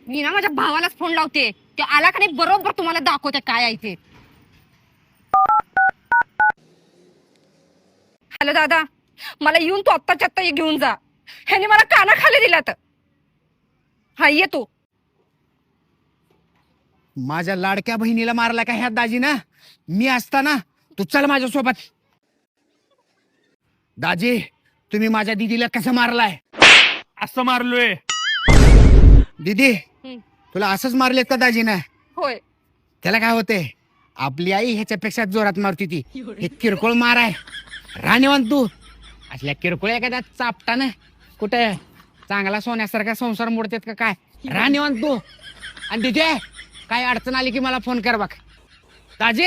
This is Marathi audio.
मी ना माझ्या भावालाच फोन लावते, ते आला का नाही बरोबर तुम्हाला दाखवते काय आहे ते. हॅलो दादा, मला येऊन तू आत्ताच्या आत्ता घेऊन जा. ह्याने मला कानाखाली दिलात. हा येतो. माझ्या लाडक्या बहिणीला मारला का ह्या दाजी ना? मी असताना तू चल माझ्यासोबत. दाजी, तुम्ही माझ्या दीदीला कसं मारलाय? असं मारलोय. दीदी, तुला असंच मारलेत का दाजीनं? होय. त्याला काय होते? आपली आई ह्याच्यापेक्षा जोरात मारती ती. हे किरकोळ मार आहे. राणीवान तू असल्या किरकोळ एखाद्या चापटानं कुठे चांगला सोन्यासारखा संसार मोडतेत का काय? राणीवान तू. आणि तिथे काय अडचण आली की मला फोन कर बघ. दाजी